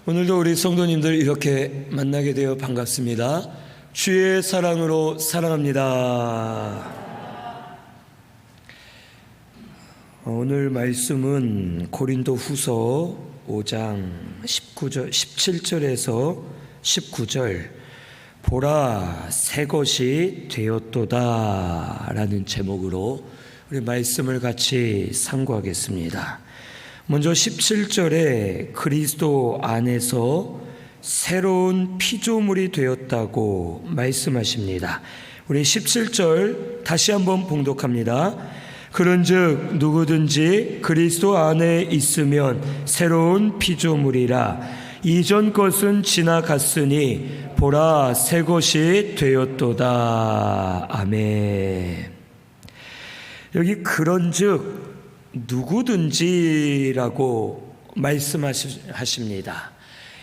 오늘도 우리 성도님들 이렇게 만나게 되어 반갑습니다. 주의 사랑으로 사랑합니다. 오늘 말씀은 고린도 후서 5장 17절에서 19절 보라 새 것이 되었도다 라는 제목으로 우리 말씀을 같이 상고하겠습니다. 먼저 17절에 그리스도 안에서 새로운 피조물이 되었다고 말씀하십니다. 우리 17절 다시 한번 봉독합니다. 그런즉 누구든지 그리스도 안에 있으면 새로운 피조물이라 이전 것은 지나갔으니 보라 새 것이 되었도다. 아멘. 여기 그런즉 누구든지라고 말씀하십니다.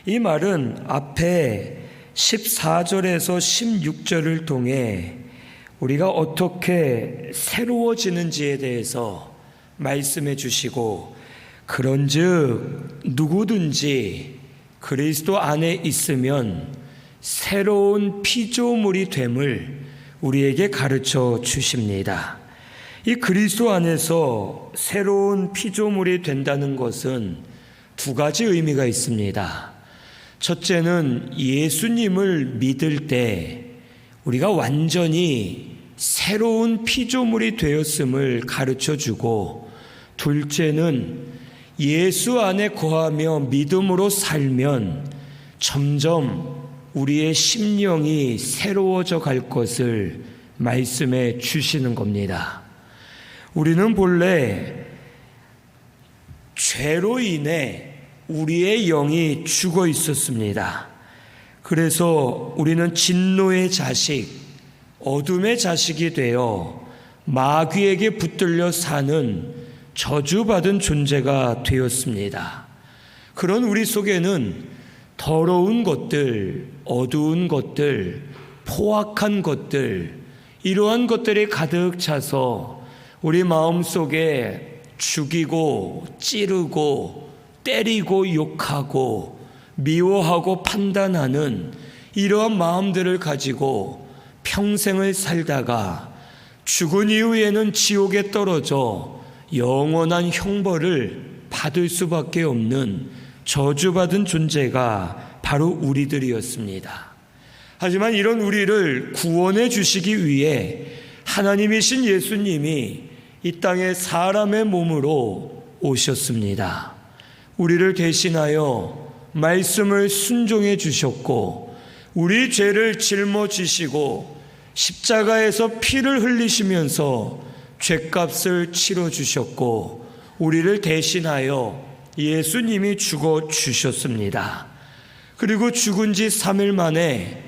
이 말은 앞에 14절에서 16절을 통해 우리가 어떻게 새로워지는지에 대해서 말씀해 주시고, 그런즉 누구든지 그리스도 안에 있으면 새로운 피조물이 됨을 우리에게 가르쳐 주십니다. 이 그리스도 안에서 새로운 피조물이 된다는 것은 두 가지 의미가 있습니다. 첫째는 예수님을 믿을 때 우리가 완전히 새로운 피조물이 되었음을 가르쳐주고, 둘째는 예수 안에 거하며 믿음으로 살면 점점 우리의 심령이 새로워져 갈 것을 말씀해 주시는 겁니다. 우리는 본래 죄로 인해 우리의 영이 죽어 있었습니다. 그래서 우리는 진노의 자식, 어둠의 자식이 되어 마귀에게 붙들려 사는 저주받은 존재가 되었습니다. 그런 우리 속에는 더러운 것들, 어두운 것들, 포악한 것들, 이러한 것들이 가득 차서 우리 마음속에 죽이고 찌르고 때리고 욕하고 미워하고 판단하는 이러한 마음들을 가지고 평생을 살다가 죽은 이후에는 지옥에 떨어져 영원한 형벌을 받을 수밖에 없는 저주받은 존재가 바로 우리들이었습니다. 하지만 이런 우리를 구원해 주시기 위해 하나님이신 예수님이 이 땅에 사람의 몸으로 오셨습니다. 우리를 대신하여 말씀을 순종해 주셨고, 우리 죄를 짊어지시고 십자가에서 피를 흘리시면서 죄값을 치러 주셨고, 우리를 대신하여 예수님이 죽어 주셨습니다. 그리고 죽은 지 3일 만에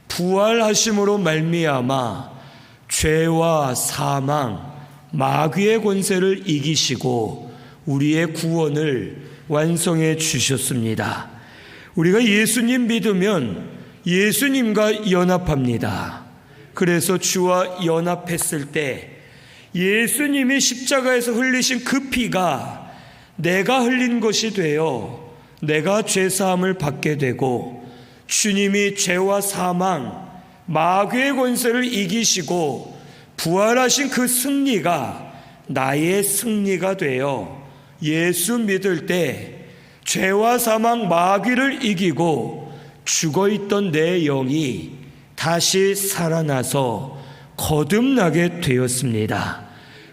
부활하심으로 말미암아 죄와 사망, 마귀의 권세를 이기시고 우리의 구원을 완성해 주셨습니다. 우리가 예수님 믿으면 예수님과 연합합니다. 그래서 주와 연합했을 때 예수님이 십자가에서 흘리신 그 피가 내가 흘린 것이 되어 내가 죄사함을 받게 되고, 주님이 죄와 사망, 마귀의 권세를 이기시고 부활하신 그 승리가 나의 승리가 되어 예수 믿을 때 죄와 사망, 마귀를 이기고 죽어있던 내 영이 다시 살아나서 거듭나게 되었습니다.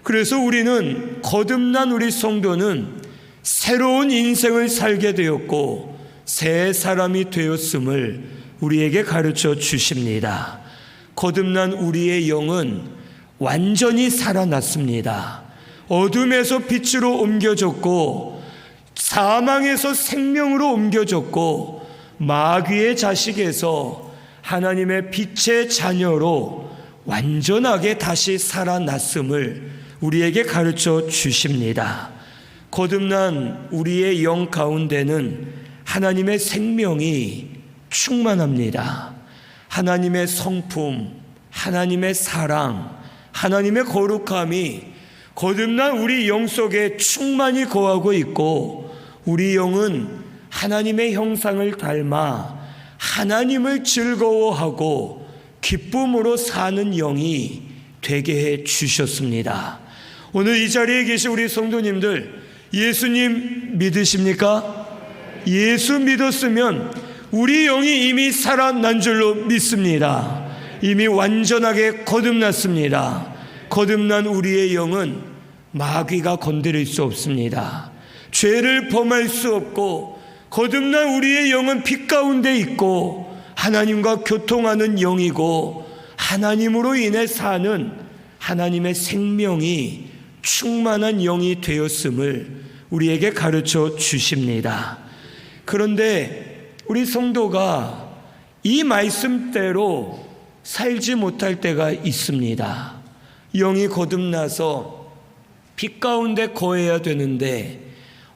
그래서 우리는, 거듭난 우리 성도는 새로운 인생을 살게 되었고 새 사람이 되었음을 우리에게 가르쳐 주십니다. 거듭난 우리의 영은 완전히 살아났습니다. 어둠에서 빛으로 옮겨졌고 사망에서 생명으로 옮겨졌고 마귀의 자식에서 하나님의 빛의 자녀로 완전하게 다시 살아났음을 우리에게 가르쳐 주십니다. 거듭난 우리의 영 가운데는 하나님의 생명이 충만합니다. 하나님의 성품, 하나님의 사랑, 하나님의 거룩함이 거듭난 우리 영 속에 충만히 거하고 있고, 우리 영은 하나님의 형상을 닮아 하나님을 즐거워하고 기쁨으로 사는 영이 되게 해 주셨습니다. 오늘 이 자리에 계신 우리 성도님들, 예수님 믿으십니까? 예수 믿었으면 우리 영이 이미 살아난 줄로 믿습니다. 이미 완전하게 거듭났습니다. 거듭난 우리의 영은 마귀가 건드릴 수 없습니다. 죄를 범할 수 없고, 거듭난 우리의 영은 빛 가운데 있고 하나님과 교통하는 영이고, 하나님으로 인해 사는 하나님의 생명이 충만한 영이 되었음을 우리에게 가르쳐 주십니다. 그런데 우리 성도가 이 말씀대로 살지 못할 때가 있습니다. 영이 거듭나서 빛 가운데 거해야 되는데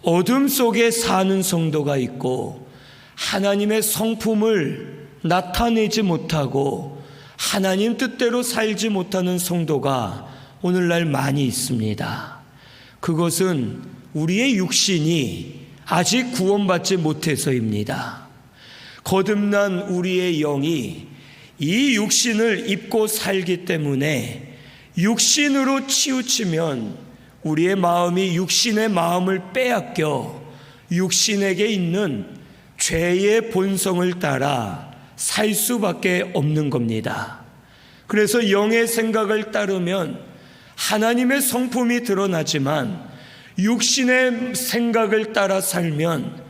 어둠 속에 사는 성도가 있고, 하나님의 성품을 나타내지 못하고 하나님 뜻대로 살지 못하는 성도가 오늘날 많이 있습니다. 그것은 우리의 육신이 아직 구원받지 못해서입니다. 거듭난 우리의 영이 이 육신을 입고 살기 때문에 육신으로 치우치면 우리의 마음이 육신의 마음을 빼앗겨 육신에게 있는 죄의 본성을 따라 살 수밖에 없는 겁니다. 그래서 영의 생각을 따르면 하나님의 성품이 드러나지만 육신의 생각을 따라 살면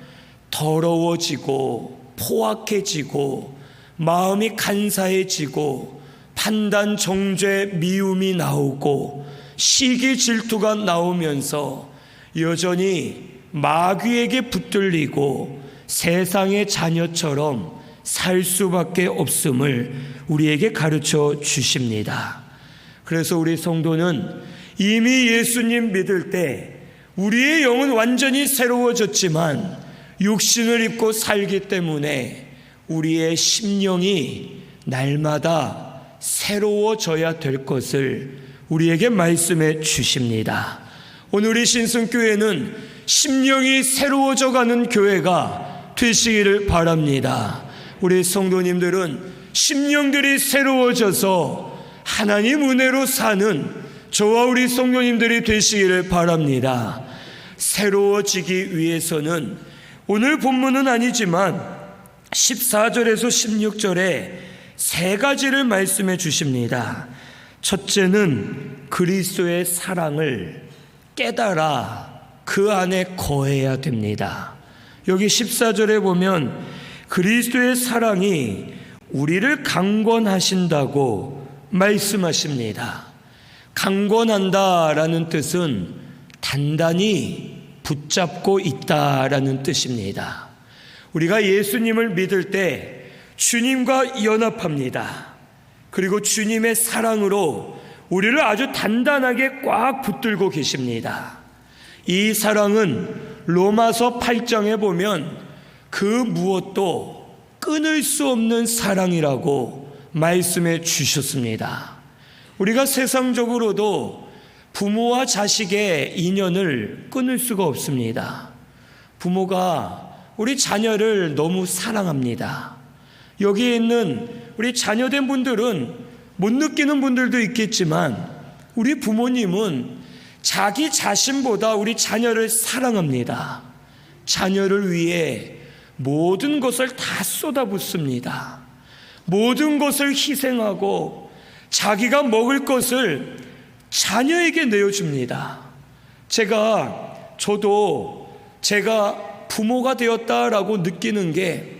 더러워지고 포악해지고 마음이 간사해지고 판단, 정죄, 미움이 나오고 시기, 질투가 나오면서 여전히 마귀에게 붙들리고 세상의 자녀처럼 살 수밖에 없음을 우리에게 가르쳐 주십니다. 그래서 우리 성도는 이미 예수님 믿을 때 우리의 영은 완전히 새로워졌지만 육신을 입고 살기 때문에 우리의 심령이 날마다 새로워져야 될 것을 우리에게 말씀해 주십니다. 오늘 우리 신성교회는 심령이 새로워져 가는 교회가 되시기를 바랍니다. 우리 성도님들은 심령들이 새로워져서 하나님 은혜로 사는 저와 우리 성도님들이 되시기를 바랍니다. 새로워지기 위해서는 오늘 본문은 아니지만 14절에서 16절에 세 가지를 말씀해 주십니다. 첫째는 그리스도의 사랑을 깨달아 그 안에 거해야 됩니다. 여기 14절에 보면 그리스도의 사랑이 우리를 강권하신다고 말씀하십니다. 강권한다라는 뜻은 단단히 붙잡고 있다라는 뜻입니다. 우리가 예수님을 믿을 때 주님과 연합합니다. 그리고 주님의 사랑으로 우리를 아주 단단하게 꽉 붙들고 계십니다. 이 사랑은 로마서 8장에 보면 그 무엇도 끊을 수 없는 사랑이라고 말씀해 주셨습니다. 우리가 세상적으로도 부모와 자식의 인연을 끊을 수가 없습니다. 부모가 우리 자녀를 너무 사랑합니다. 여기에 있는 우리 자녀된 분들은 못 느끼는 분들도 있겠지만 우리 부모님은 자기 자신보다 우리 자녀를 사랑합니다. 자녀를 위해 모든 것을 다 쏟아붓습니다. 모든 것을 희생하고 자기가 먹을 것을 자녀에게 내어줍니다. 저도 제가 부모가 되었다라고 느끼는 게,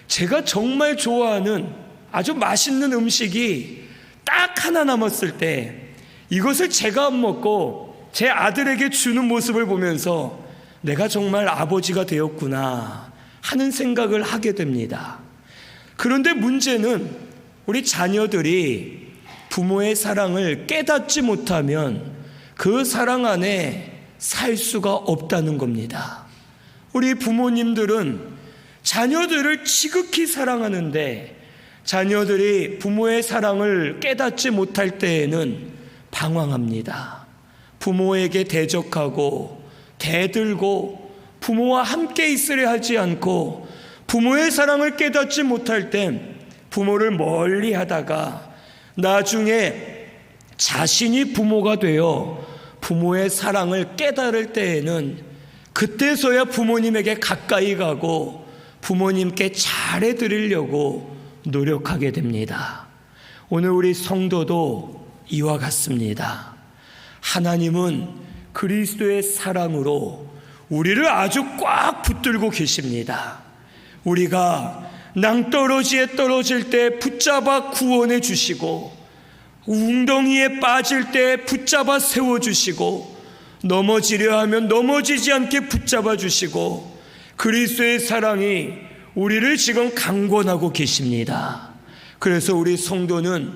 제가 정말 좋아하는 아주 맛있는 음식이 딱 하나 남았을 때 이것을 제가 안 먹고 제 아들에게 주는 모습을 보면서 내가 정말 아버지가 되었구나 하는 생각을 하게 됩니다. 그런데 문제는 우리 자녀들이 부모의 사랑을 깨닫지 못하면 그 사랑 안에 살 수가 없다는 겁니다. 우리 부모님들은 자녀들을 지극히 사랑하는데 자녀들이 부모의 사랑을 깨닫지 못할 때에는 방황합니다. 부모에게 대적하고 대들고 부모와 함께 있으려 하지 않고 부모의 사랑을 깨닫지 못할 땐 부모를 멀리 하다가 나중에 자신이 부모가 되어 부모의 사랑을 깨달을 때에는 그때서야 부모님에게 가까이 가고 부모님께 잘해드리려고 노력하게 됩니다. 오늘 우리 성도도 이와 같습니다. 하나님은 그리스도의 사랑으로 우리를 아주 꽉 붙들고 계십니다. 우리가 낭떠러지에 떨어질 때 붙잡아 구원해 주시고 웅덩이에 빠질 때 붙잡아 세워주시고 넘어지려 하면 넘어지지 않게 붙잡아 주시고 그리스도의 사랑이 우리를 지금 강권하고 계십니다. 그래서 우리 성도는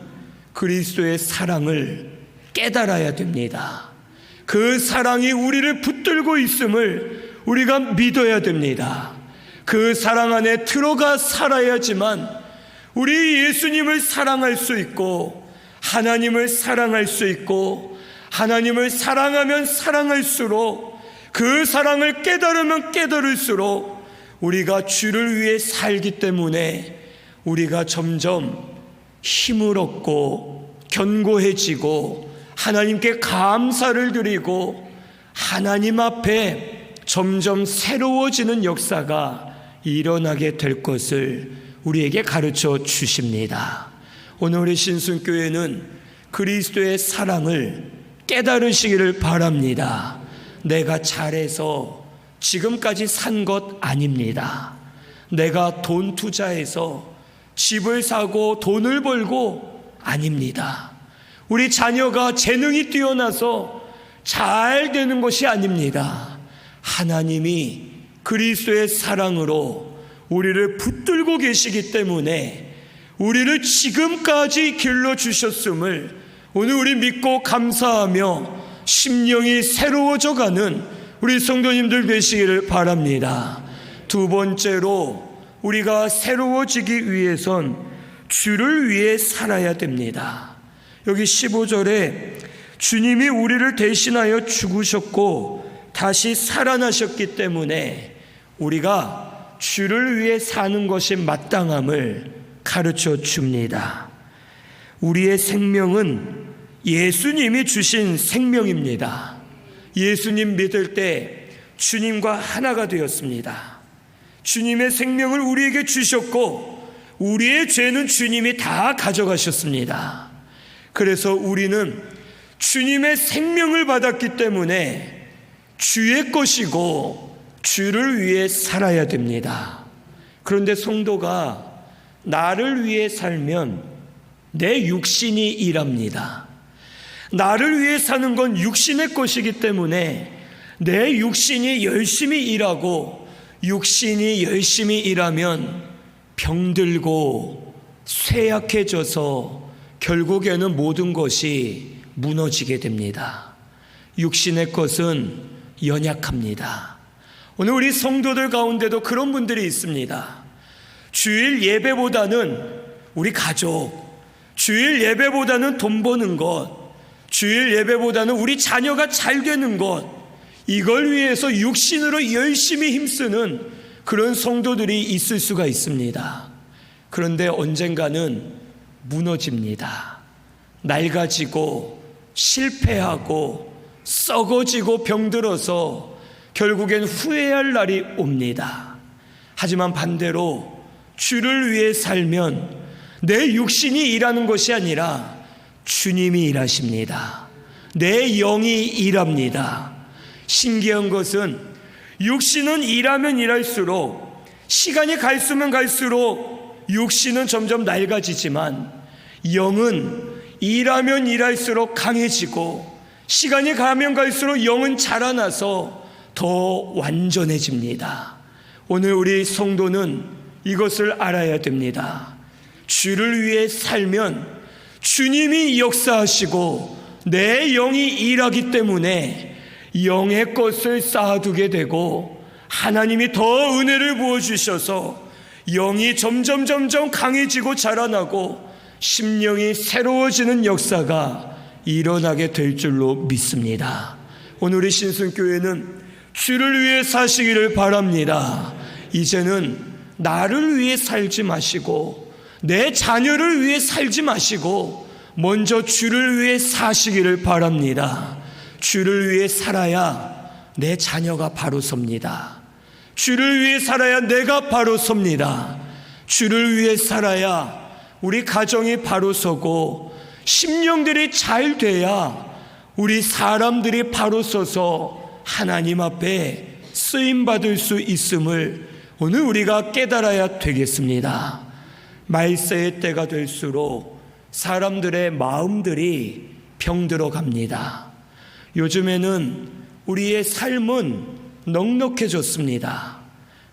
그리스도의 사랑을 깨달아야 됩니다. 그 사랑이 우리를 붙들고 있음을 우리가 믿어야 됩니다. 그 사랑 안에 들어가 살아야지만 우리 예수님을 사랑할 수 있고 하나님을 사랑할 수 있고 하나님을 사랑하면 사랑할수록 그 사랑을 깨달으면 깨달을수록 우리가 주를 위해 살기 때문에 우리가 점점 힘을 얻고 견고해지고 하나님께 감사를 드리고 하나님 앞에 점점 새로워지는 역사가 일어나게 될 것을 우리에게 가르쳐 주십니다. 오늘 우리 신순교회는 그리스도의 사랑을 깨달으시기를 바랍니다. 내가 잘해서 지금까지 산 것 아닙니다. 내가 돈 투자해서 집을 사고 돈을 벌고 아닙니다. 우리 자녀가 재능이 뛰어나서 잘 되는 것이 아닙니다. 하나님이 그리스도의 사랑으로 우리를 붙들고 계시기 때문에 우리를 지금까지 길러주셨음을 오늘 우리 믿고 감사하며 심령이 새로워져 가는 우리 성도님들 되시기를 바랍니다. 두 번째로 우리가 새로워지기 위해선 주를 위해 살아야 됩니다. 여기 15절에 주님이 우리를 대신하여 죽으셨고 다시 살아나셨기 때문에 우리가 주를 위해 사는 것이 마땅함을 가르쳐 줍니다. 우리의 생명은 예수님이 주신 생명입니다. 예수님 믿을 때 주님과 하나가 되었습니다. 주님의 생명을 우리에게 주셨고 우리의 죄는 주님이 다 가져가셨습니다. 그래서 우리는 주님의 생명을 받았기 때문에 주의 것이고 주를 위해 살아야 됩니다. 그런데 성도가 나를 위해 살면 내 육신이 일합니다. 나를 위해 사는 건 육신의 것이기 때문에 내 육신이 열심히 일하고 육신이 열심히 일하면 병들고 쇠약해져서 결국에는 모든 것이 무너지게 됩니다. 육신의 것은 연약합니다. 오늘 우리 성도들 가운데도 그런 분들이 있습니다. 주일 예배보다는 우리 가족, 주일 예배보다는 돈 버는 것, 주일 예배보다는 우리 자녀가 잘 되는 것, 이걸 위해서 육신으로 열심히 힘쓰는 그런 성도들이 있을 수가 있습니다. 그런데 언젠가는 무너집니다. 낡아지고 실패하고 썩어지고 병들어서 결국엔 후회할 날이 옵니다. 하지만 반대로 주를 위해 살면 내 육신이 일하는 것이 아니라 주님이 일하십니다. 내 영이 일합니다. 신기한 것은 육신은 일하면 일할수록 시간이 갈수록 갈수록 육신은 점점 낡아지지만 영은 일하면 일할수록 강해지고 시간이 가면 갈수록 영은 자라나서 더 완전해집니다. 오늘 우리 성도는 이것을 알아야 됩니다. 주를 위해 살면 주님이 역사하시고 내 영이 일하기 때문에 영의 것을 쌓아두게 되고 하나님이 더 은혜를 부어주셔서 영이 점점 강해지고 자라나고 심령이 새로워지는 역사가 일어나게 될 줄로 믿습니다. 오늘 우리 신순교회는 주를 위해 사시기를 바랍니다. 이제는 나를 위해 살지 마시고 내 자녀를 위해 살지 마시고 먼저 주를 위해 사시기를 바랍니다. 주를 위해 살아야 내 자녀가 바로 섭니다. 주를 위해 살아야 내가 바로 섭니다. 주를 위해 살아야 우리 가정이 바로 서고 심령들이 잘 돼야 우리 사람들이 바로 서서 하나님 앞에 쓰임받을 수 있음을 오늘 우리가 깨달아야 되겠습니다. 말세의 때가 될수록 사람들의 마음들이 병들어 갑니다. 요즘에는 우리의 삶은 넉넉해졌습니다.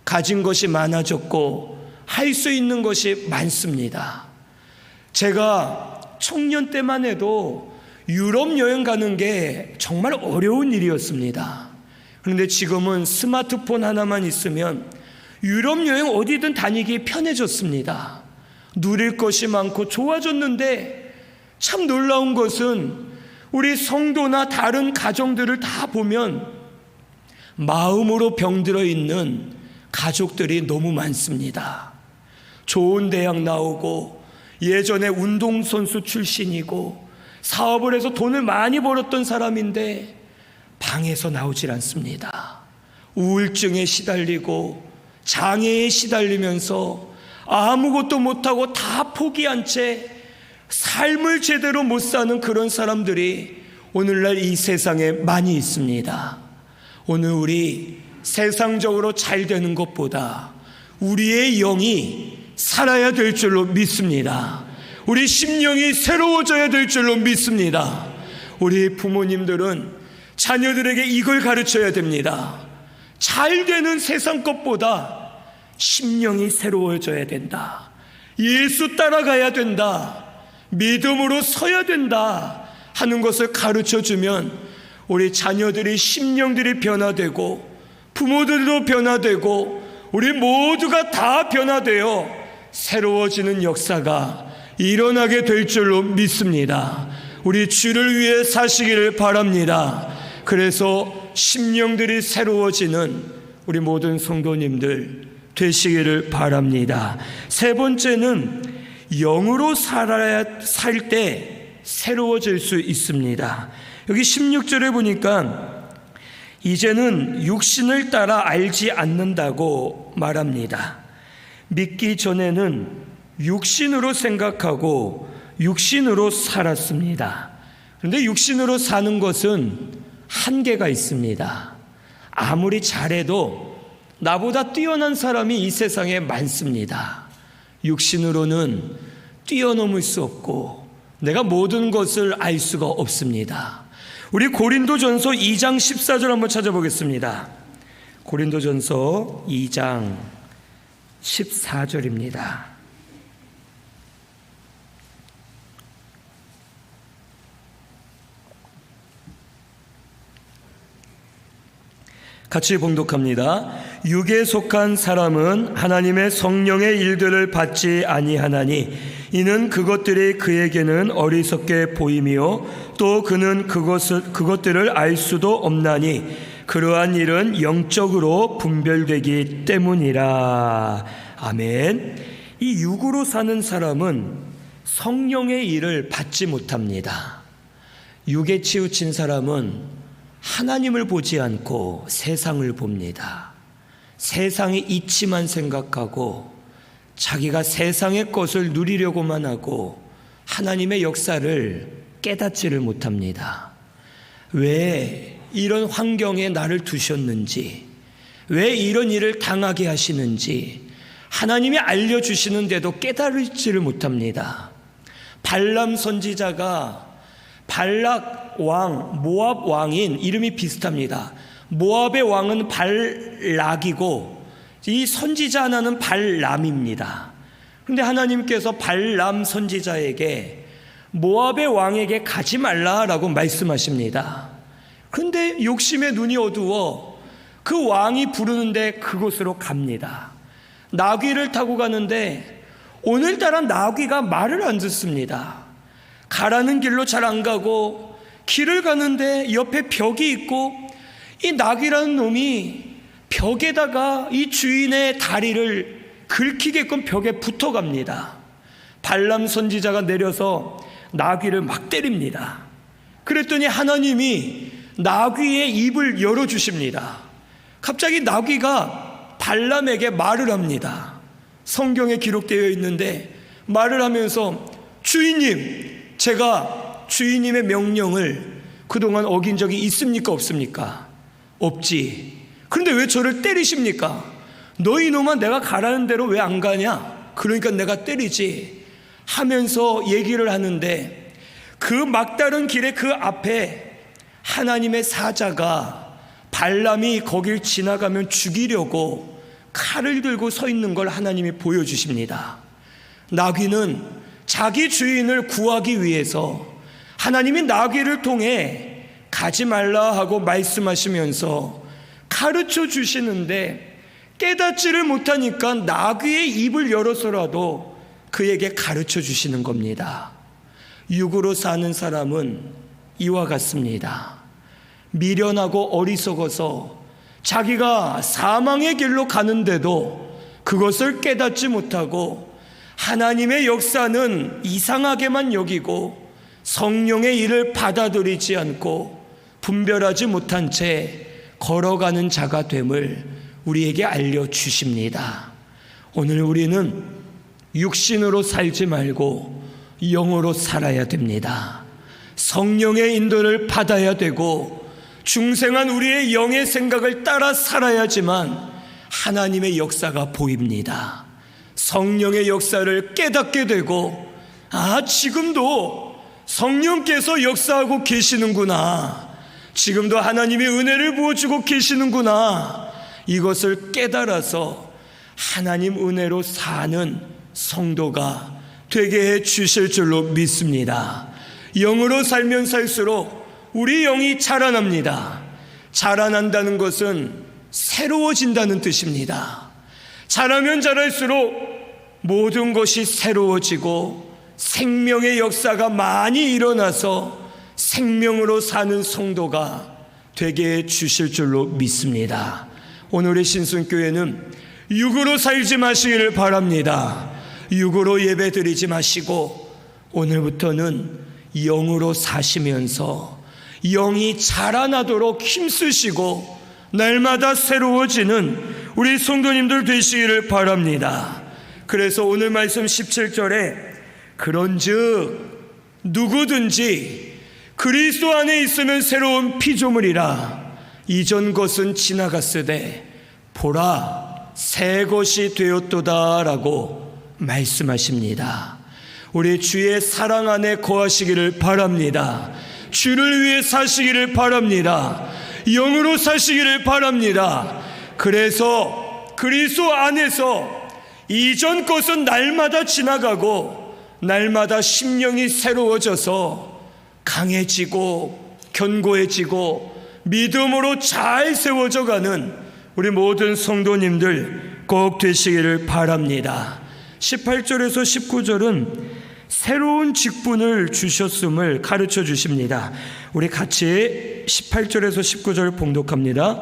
가진 것이 많아졌고 할 수 있는 것이 많습니다. 제가 청년 때만 해도 유럽 여행 가는 게 정말 어려운 일이었습니다. 그런데 지금은 스마트폰 하나만 있으면 유럽 여행 어디든 다니기 편해졌습니다. 누릴 것이 많고 좋아졌는데 참 놀라운 것은 우리 성도나 다른 가정들을 다 보면 마음으로 병들어 있는 가족들이 너무 많습니다. 좋은 대학 나오고 예전에 운동선수 출신이고 사업을 해서 돈을 많이 벌었던 사람인데 방에서 나오질 않습니다. 우울증에 시달리고 장애에 시달리면서 아무것도 못하고 다 포기한 채 삶을 제대로 못 사는 그런 사람들이 오늘날 이 세상에 많이 있습니다. 오늘 우리 세상적으로 잘 되는 것보다 우리의 영이 살아야 될 줄로 믿습니다. 우리 심령이 새로워져야 될 줄로 믿습니다. 우리 부모님들은 자녀들에게 이걸 가르쳐야 됩니다. 잘 되는 세상 것보다 심령이 새로워져야 된다. 예수 따라가야 된다. 믿음으로 서야 된다 하는 것을 가르쳐주면 우리 자녀들이 심령들이 변화되고 부모들도 변화되고 우리 모두가 다 변화되어 새로워지는 역사가 일어나게 될 줄로 믿습니다. 우리 주를 위해 사시기를 바랍니다. 그래서 심령들이 새로워지는 우리 모든 성도님들 되시기를 바랍니다. 세 번째는 영으로 살 때 새로워질 수 있습니다. 여기 16절에 보니까 이제는 육신을 따라 알지 않는다고 말합니다. 믿기 전에는 육신으로 생각하고 육신으로 살았습니다. 그런데 육신으로 사는 것은 한계가 있습니다. 아무리 잘해도 나보다 뛰어난 사람이 이 세상에 많습니다. 육신으로는 뛰어넘을 수 없고 내가 모든 것을 알 수가 없습니다. 우리 고린도전서 2장 14절 한번 찾아보겠습니다. 고린도전서 2장 14절입니다. 같이 봉독합니다. 육에 속한 사람은 하나님의 성령의 일들을 받지 아니하나니 이는 그것들이 그에게는 어리석게 보임이요 또 그는 그것들을 알 수도 없나니 그러한 일은 영적으로 분별되기 때문이라. 아멘. 이 육으로 사는 사람은 성령의 일을 받지 못합니다. 육에 치우친 사람은 하나님을 보지 않고 세상을 봅니다. 세상의 이치만 생각하고 자기가 세상의 것을 누리려고만 하고 하나님의 역사를 깨닫지를 못합니다. 왜 이런 환경에 나를 두셨는지, 왜 이런 일을 당하게 하시는지 하나님이 알려주시는데도 깨달지를 못합니다. 발람 선지자가 발락 왕, 모압 왕인 이름이 비슷합니다. 모압의 왕은 발락이고 이 선지자 하나는 발람입니다. 그런데 하나님께서 발람 선지자에게 모압의 왕에게 가지 말라라고 말씀하십니다. 그런데 욕심의 눈이 어두워 그 왕이 부르는데 그곳으로 갑니다. 나귀를 타고 가는데 오늘따라 나귀가 말을 안 듣습니다. 가라는 길로 잘 안 가고 길을 가는데 옆에 벽이 있고 이 나귀라는 놈이 벽에다가 이 주인의 다리를 긁히게끔 벽에 붙어갑니다. 발람 선지자가 내려서 나귀를 막 때립니다. 그랬더니 하나님이 나귀의 입을 열어주십니다. 갑자기 나귀가 발람에게 말을 합니다. 성경에 기록되어 있는데 말을 하면서, 주인님, 제가 주인님의 명령을 그동안 어긴 적이 있습니까 없습니까? 없지. 그런데 왜 저를 때리십니까? 너희 놈아, 내가 가라는 대로 왜 안 가냐? 그러니까 내가 때리지 하면서 얘기를 하는데, 그 막다른 길의 그 앞에 하나님의 사자가 발람이 거길 지나가면 죽이려고 칼을 들고 서 있는 걸 하나님이 보여주십니다. 나귀는 자기 주인을 구하기 위해서 하나님이 나귀를 통해 가지 말라 하고 말씀하시면서 가르쳐 주시는데, 깨닫지를 못하니까 나귀의 입을 열어서라도 그에게 가르쳐 주시는 겁니다. 육으로 사는 사람은 이와 같습니다. 미련하고 어리석어서 자기가 사망의 길로 가는데도 그것을 깨닫지 못하고 하나님의 역사는 이상하게만 여기고 성령의 일을 받아들이지 않고 분별하지 못한 채 걸어가는 자가 됨을 우리에게 알려주십니다. 오늘 우리는 육신으로 살지 말고 영으로 살아야 됩니다. 성령의 인도를 받아야 되고 중생한 우리의 영의 생각을 따라 살아야지만 하나님의 역사가 보입니다. 성령의 역사를 깨닫게 되고, 지금도 성령께서 역사하고 계시는구나, 지금도 하나님이 은혜를 부어주고 계시는구나, 이것을 깨달아서 하나님 은혜로 사는 성도가 되게 해 주실 줄로 믿습니다. 영으로 살면 살수록 우리 영이 자라납니다. 자라난다는 것은 새로워진다는 뜻입니다. 자라면 자랄수록 모든 것이 새로워지고 생명의 역사가 많이 일어나서 생명으로 사는 성도가 되게 해 주실 줄로 믿습니다. 오늘의 신순교회는 육으로 살지 마시기를 바랍니다. 육으로 예배드리지 마시고 오늘부터는 영으로 사시면서 영이 자라나도록 힘쓰시고 날마다 새로워지는 우리 성도님들 되시기를 바랍니다. 그래서 오늘 말씀 17절에 그런즉 누구든지 그리스도 안에 있으면 새로운 피조물이라, 이전 것은 지나갔으되 보라 새 것이 되었도다 라고 말씀하십니다. 우리 주의 사랑 안에 거하시기를 바랍니다. 주를 위해 사시기를 바랍니다. 영으로 사시기를 바랍니다. 그래서 그리스도 안에서 이전 것은 날마다 지나가고 날마다 심령이 새로워져서 강해지고 견고해지고 믿음으로 잘 세워져 가는 우리 모든 성도님들 꼭 되시기를 바랍니다. 18절에서 19절은 새로운 직분을 주셨음을 가르쳐 주십니다. 우리 같이 18절에서 19절 봉독합니다.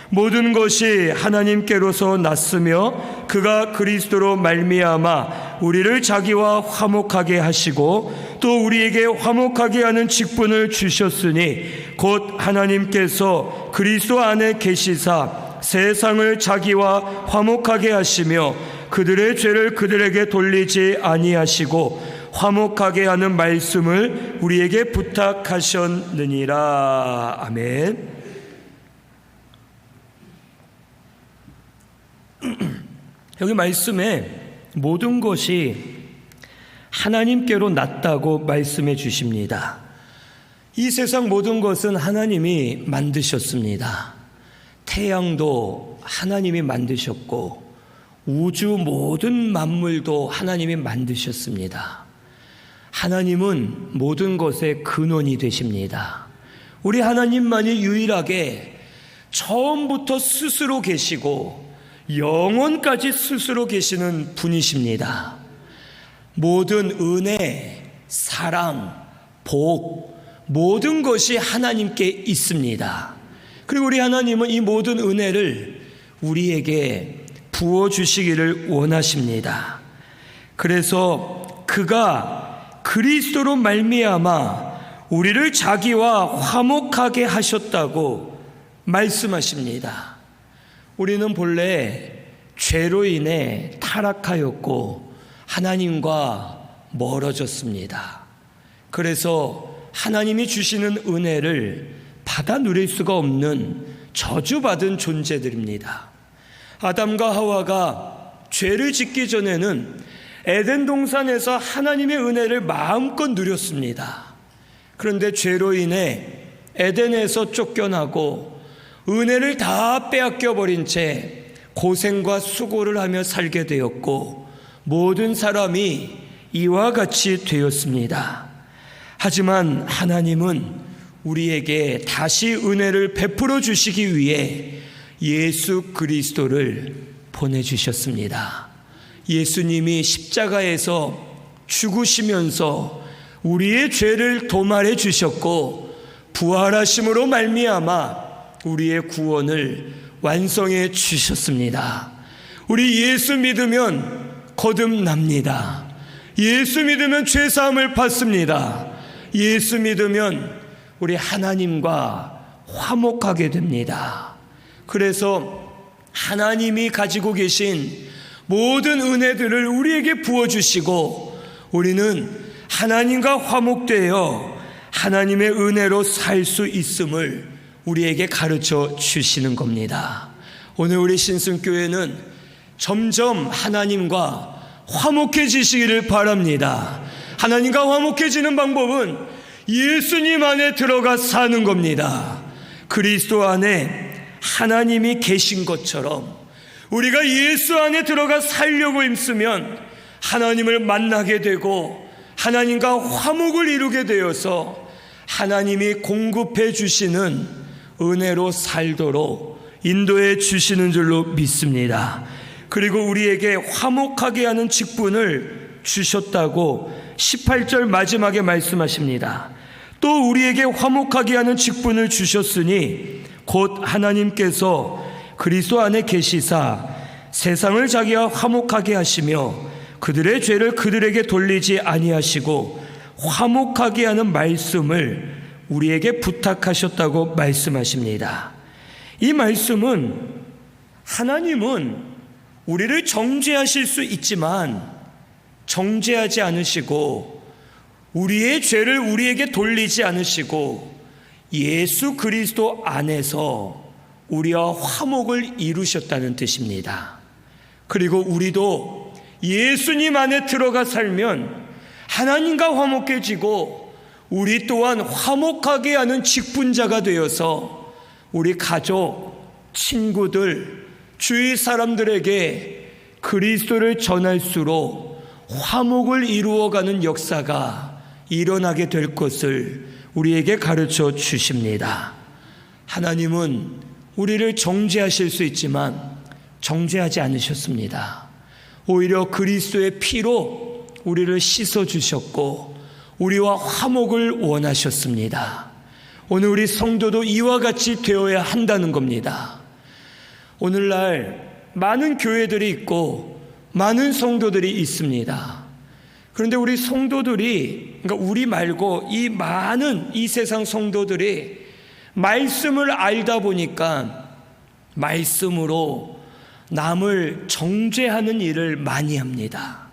모든 것이 하나님께로서 났으며 그가 그리스도로 말미암아 우리를 자기와 화목하게 하시고 또 우리에게 화목하게 하는 직분을 주셨으니 곧 하나님께서 그리스도 안에 계시사 세상을 자기와 화목하게 하시며 그들의 죄를 그들에게 돌리지 아니하시고 화목하게 하는 말씀을 우리에게 부탁하셨느니라. 아멘. 여기 말씀에 모든 것이 하나님께로 났다고 말씀해 주십니다. 이 세상 모든 것은 하나님이 만드셨습니다. 태양도 하나님이 만드셨고 우주 모든 만물도 하나님이 만드셨습니다. 하나님은 모든 것의 근원이 되십니다. 우리 하나님만이 유일하게 처음부터 스스로 계시고 영원까지 스스로 계시는 분이십니다. 모든 은혜, 사랑, 복, 모든 것이 하나님께 있습니다. 그리고 우리 하나님은 이 모든 은혜를 우리에게 부어주시기를 원하십니다. 그래서 그가 그리스도로 말미암아 우리를 자기와 화목하게 하셨다고 말씀하십니다. 우리는 본래 죄로 인해 타락하였고 하나님과 멀어졌습니다. 그래서 하나님이 주시는 은혜를 받아 누릴 수가 없는 저주받은 존재들입니다. 아담과 하와가 죄를 짓기 전에는 에덴 동산에서 하나님의 은혜를 마음껏 누렸습니다. 그런데 죄로 인해 에덴에서 쫓겨나고 은혜를 다 빼앗겨 버린 채 고생과 수고를 하며 살게 되었고 모든 사람이 이와 같이 되었습니다. 하지만 하나님은 우리에게 다시 은혜를 베풀어 주시기 위해 예수 그리스도를 보내주셨습니다. 예수님이 십자가에서 죽으시면서 우리의 죄를 도말해 주셨고 부활하심으로 말미암아 우리의 구원을 완성해 주셨습니다. 우리 예수 믿으면 거듭납니다. 예수 믿으면 죄사함을 받습니다. 예수 믿으면 우리 하나님과 화목하게 됩니다. 그래서 하나님이 가지고 계신 모든 은혜들을 우리에게 부어주시고 우리는 하나님과 화목되어 하나님의 은혜로 살 수 있음을 우리에게 가르쳐 주시는 겁니다. 오늘 우리 신승교회는 점점 하나님과 화목해지시기를 바랍니다. 하나님과 화목해지는 방법은 예수님 안에 들어가 사는 겁니다. 그리스도 안에 하나님이 계신 것처럼 우리가 예수 안에 들어가 살려고 힘쓰면 하나님을 만나게 되고 하나님과 화목을 이루게 되어서 하나님이 공급해 주시는 은혜로 살도록 인도해 주시는 줄로 믿습니다. 그리고 우리에게 화목하게 하는 직분을 주셨다고 18절 마지막에 말씀하십니다. 또 우리에게 화목하게 하는 직분을 주셨으니 곧 하나님께서 그리스도 안에 계시사 세상을 자기와 화목하게 하시며 그들의 죄를 그들에게 돌리지 아니하시고 화목하게 하는 말씀을 우리에게 부탁하셨다고 말씀하십니다. 이 말씀은 하나님은 우리를 정죄하실 수 있지만 정죄하지 않으시고 우리의 죄를 우리에게 돌리지 않으시고 예수 그리스도 안에서 우리와 화목을 이루셨다는 뜻입니다. 그리고 우리도 예수님 안에 들어가 살면 하나님과 화목해지고 우리 또한 화목하게 하는 직분자가 되어서 우리 가족, 친구들, 주위 사람들에게 그리스도를 전할수록 화목을 이루어가는 역사가 일어나게 될 것을 우리에게 가르쳐 주십니다. 하나님은 우리를 정죄하실 수 있지만 정죄하지 않으셨습니다. 오히려 그리스도의 피로 우리를 씻어주셨고 우리와 화목을 원하셨습니다. 오늘 우리 성도도 이와 같이 되어야 한다는 겁니다. 오늘날 많은 교회들이 있고 많은 성도들이 있습니다. 그런데 우리 성도들이, 그러니까 우리 말고 이 많은 이 세상 성도들이 말씀을 알다 보니까 말씀으로 남을 정죄하는 일을 많이 합니다.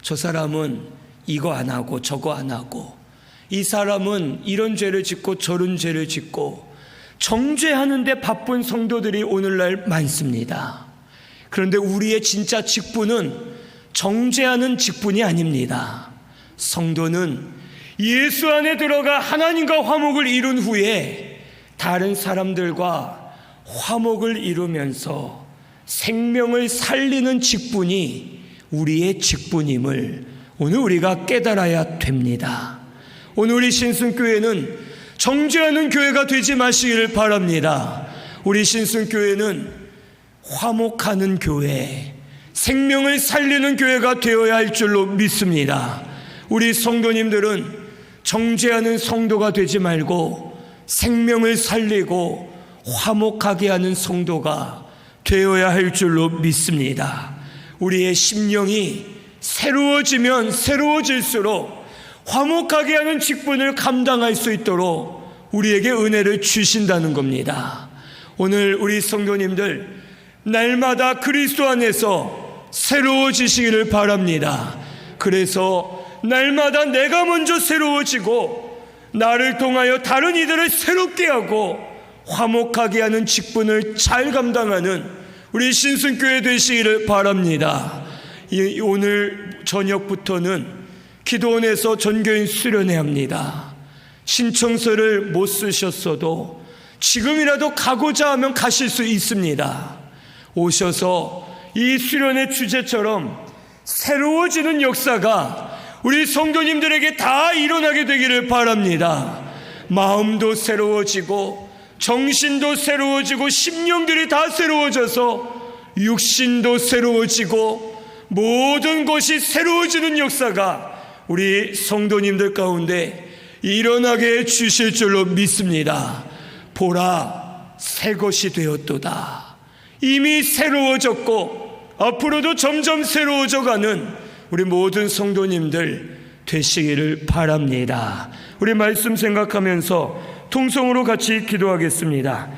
저 사람은 이거 안 하고 저거 안 하고, 이 사람은 이런 죄를 짓고 저런 죄를 짓고, 정죄하는데 바쁜 성도들이 오늘날 많습니다. 그런데 우리의 진짜 직분은 정죄하는 직분이 아닙니다. 성도는 예수 안에 들어가 하나님과 화목을 이룬 후에 다른 사람들과 화목을 이루면서 생명을 살리는 직분이 우리의 직분임을 오늘 우리가 깨달아야 됩니다. 오늘 우리 신승교회는 정죄하는 교회가 되지 마시기를 바랍니다. 우리 신승교회는 화목하는 교회, 생명을 살리는 교회가 되어야 할 줄로 믿습니다. 우리 성도님들은 정죄하는 성도가 되지 말고 생명을 살리고 화목하게 하는 성도가 되어야 할 줄로 믿습니다. 우리의 심령이 새로워지면 새로워질수록 화목하게 하는 직분을 감당할 수 있도록 우리에게 은혜를 주신다는 겁니다. 오늘 우리 성도님들 날마다 그리스도 안에서 새로워지시기를 바랍니다. 그래서 날마다 내가 먼저 새로워지고 나를 통하여 다른 이들을 새롭게 하고 화목하게 하는 직분을 잘 감당하는 우리 신순교회 되시기를 바랍니다. 오늘 저녁부터는 기도원에서 전교인 수련회 합니다. 신청서를 못 쓰셨어도 지금이라도 가고자 하면 가실 수 있습니다. 오셔서 이 수련회 주제처럼 새로워지는 역사가 우리 성도님들에게 다 일어나게 되기를 바랍니다. 마음도 새로워지고 정신도 새로워지고 심령들이 다 새로워져서 육신도 새로워지고 모든 것이 새로워지는 역사가 우리 성도님들 가운데 일어나게 해 주실 줄로 믿습니다. 보라, 새 것이 되었도다. 이미 새로워졌고 앞으로도 점점 새로워져 가는 우리 모든 성도님들 되시기를 바랍니다. 우리 말씀 생각하면서 통성으로 같이 기도하겠습니다.